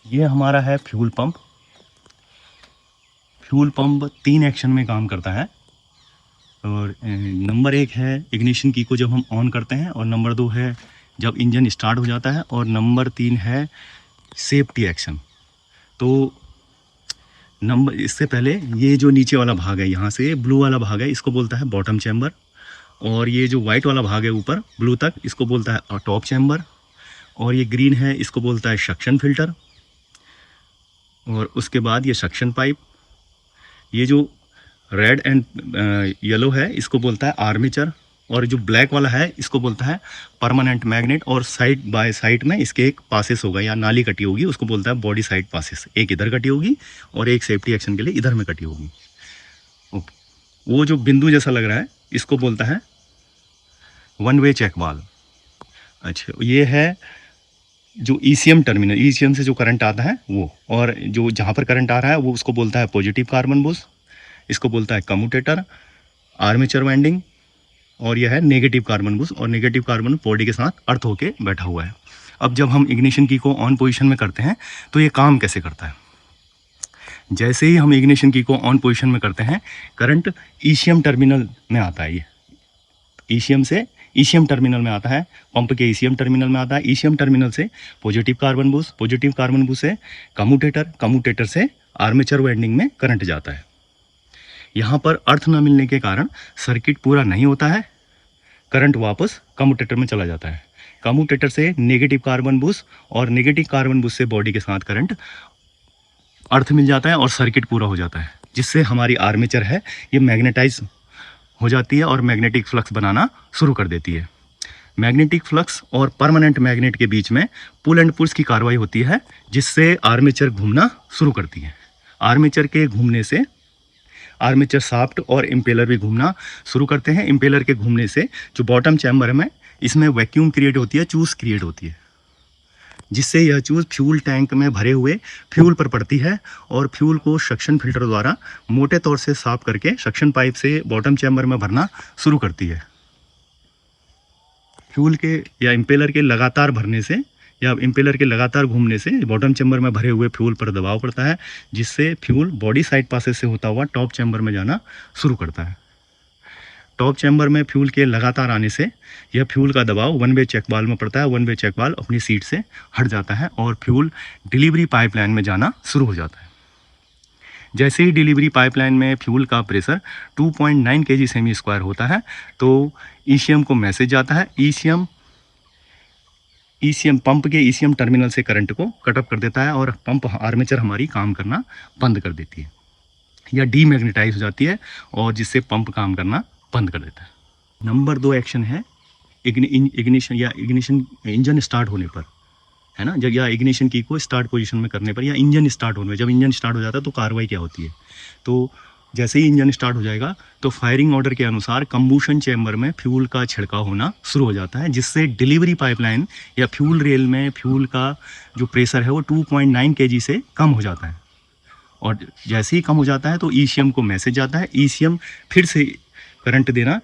ये हमारा है fuel pump. Fuel pump 3 action में काम करता है। और नंबर 1 है इग्निशन की को जब हम ऑन करते हैं, और नंबर 2 है जब इंजन स्टार्ट हो जाता है, और नंबर 3 है सेफ्टी एक्शन। तो नंबर इससे पहले ये जो नीचे वाला भाग है, यहाँ से ब्लू वाला भाग है, इसको बोलता है बॉटम चैम्बर। और ये जो वाइट वाला भाग है ऊपर ब्लू तक, इसको बोलता है टॉप चैम्बर। और ये ग्रीन है, इसको बोलता है सक्शन फिल्टर। और उसके बाद ये सक्शन पाइप। ये जो रेड एंड येलो है, इसको बोलता है आर्मेचर। और जो ब्लैक वाला है, इसको बोलता है परमानेंट मैग्नेट। और साइड बाय साइड में इसके एक पासेस होगा या नाली कटी होगी, उसको बोलता है बॉडी साइड पासेस। एक इधर कटी होगी और एक सेफ्टी एक्शन के लिए इधर में कटी होगी। ओके, वो जो बिंदु जैसा लग रहा है, इसको बोलता है वन वे चेक वाल्व। अच्छा, ये है जो ईसीएम टर्मिनल, ईसीएम से जो करंट आता है वो। और जो जहाँ पर करंट आ रहा है वो उसको बोलता है पॉजिटिव कार्बन बुश, इसको बोलता है कम्यूटेटर, आर्मेचर वाइंडिंग। और यह है नेगेटिव कार्बन बुश, और नेगेटिव कार्बन बॉडी के साथ अर्थ होके बैठा हुआ है। अब जब हम इग्निशन की को ऑन पोजीशन में करते हैं तो ये काम कैसे करता है। जैसे ही हम इग्निशन की को ऑन पोजीशन में करते हैं, करंट ईसीएम टर्मिनल में आता है। ये ईसीएम से ईसीएम टर्मिनल में आता है, पंप के ईसीएम टर्मिनल में आता है। ईसीएम टर्मिनल से positive carbon Bush, positive carbon Bush से कम्यूटेटर, कम्यूटेटर से आर्मेचर वाइंडिंग में करंट जाता है। यहाँ पर अर्थ न मिलने के कारण सर्किट पूरा नहीं होता है, करंट वापस कम्यूटेटर में चला जाता है। कम्यूटेटर से नेगेटिव कार्बन बुश, और नेगेटिव कार्बन बुश से बॉडी के साथ करंट अर्थ मिल जाता है और सर्किट पूरा हो जाता है, जिससे हमारी आर्मेचर है ये मैग्नेटाइज हो जाती है और मैग्नेटिक फ्लक्स बनाना शुरू कर देती है। मैग्नेटिक फ्लक्स और परमानेंट मैग्नेट के बीच में पुल एंड पुश की कार्रवाई होती है, जिससे आर्मेचर घूमना शुरू करती है। आर्मेचर के घूमने से आर्मेचर शाफ्ट और इम्पेलर भी घूमना शुरू करते हैं। इम्पेलर के घूमने से जो बॉटम चैम्बर में, इसमें वैक्यूम क्रिएट होती है, चूस क्रिएट होती है, जिससे यह चूस फ्यूल टैंक में भरे हुए फ्यूल पर पड़ती है और फ्यूल को सक्शन फिल्टर द्वारा मोटे तौर से साफ करके सक्शन पाइप से बॉटम चैम्बर में भरना शुरू करती है। फ्यूल के या इम्पेलर के लगातार भरने से या इम्पेलर के लगातार घूमने से बॉटम चैम्बर में भरे हुए फ्यूल पर दबाव पड़ता है, जिससे फ्यूल बॉडी साइड पासेस से होता हुआ टॉप चैम्बर में जाना शुरू करता है। टॉप चैम्बर में फ्यूल के लगातार आने से यह फ्यूल का दबाव वन वे चेक वाल्व में पड़ता है। वन वे चेक वाल्व अपनी सीट से हट जाता है और फ्यूल डिलीवरी पाइपलाइन में जाना शुरू हो जाता है। जैसे ही डिलीवरी पाइपलाइन में फ्यूल का प्रेशर 2.9 kg सेमी स्क्वायर होता है, तो ईसीएम को मैसेज जाता है। ईसीएम पंप के ईसीएम टर्मिनल से करंट को कट ऑफ कर देता है और पंप आर्मेचर हमारी काम करना बंद कर देती है या डीमैग्नेटाइज हो जाती है, और जिससे पंप काम करना बंद कर देता है। नंबर 2 एक्शन है इग्निशन या इग्निशन इंजन स्टार्ट होने पर, है ना, जब या इग्निशन की को स्टार्ट पोजीशन में करने पर या इंजन स्टार्ट होने में। जब इंजन स्टार्ट हो जाता है तो कार्रवाई क्या होती है। तो जैसे ही इंजन स्टार्ट हो जाएगा तो फायरिंग ऑर्डर के अनुसार कंबूशन चैम्बर में फ्यूल का छिड़काव होना शुरू हो जाता है, जिससे डिलीवरी पाइपलाइन या फ्यूल रेल में फ्यूल का जो प्रेशर है वो 2.9 kg से कम हो जाता है। और जैसे ही कम हो जाता है तो ईसीएम को मैसेज जाता है। ईसीएम फिर से करंट देना,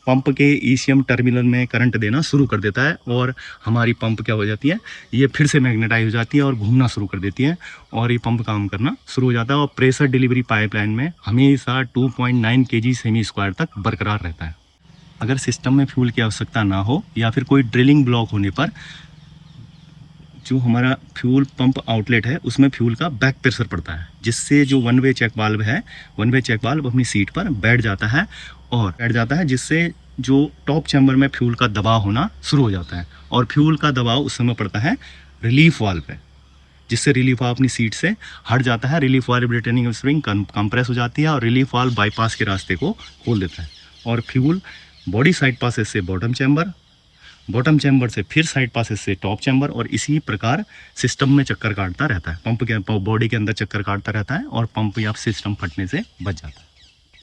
पंप के ईसीएम टर्मिनल में करंट देना शुरू कर देता है, और हमारी पंप क्या हो जाती है, ये फिर से मैग्नेटाइज हो जाती है और घूमना शुरू कर देती है, और ये पंप काम करना शुरू हो जाता है। और प्रेशर डिलीवरी पाइपलाइन में हमेशा 2.9 kg सेमी स्क्वायर तक बरकरार रहता है। अगर सिस्टम में फ्यूल की आवश्यकता ना हो या फिर कोई ड्रिलिंग ब्लॉक होने पर, जो हमारा फ्यूल पंप आउटलेट है उसमें फ्यूल का बैक प्रेशर पड़ता है, जिससे जो वन वे चेक वाल्व है, वन वे चेक वाल्व अपनी सीट पर बैठ जाता है, जिससे जो टॉप चैम्बर में फ्यूल का दबाव होना शुरू हो जाता है। और फ्यूल का दबाव उस समय पड़ता है रिलीफ वाल्व पे, जिससे रिलीफ वाल्व अपनी सीट से हट जाता है। Relief valve returning spring compress हो जाती है और रिलीफ वाल्व बाईपास के रास्ते को खोल देता है, और फ्यूल बॉडी साइड पासेस से बॉटम चैम्बर से फिर साइड पासेस से टॉप चैम्बर, और इसी प्रकार सिस्टम में चक्कर काटता रहता है। पंप के बॉडी के अंदर चक्कर काटता रहता है और पंप या सिस्टम फटने से बच जाता है।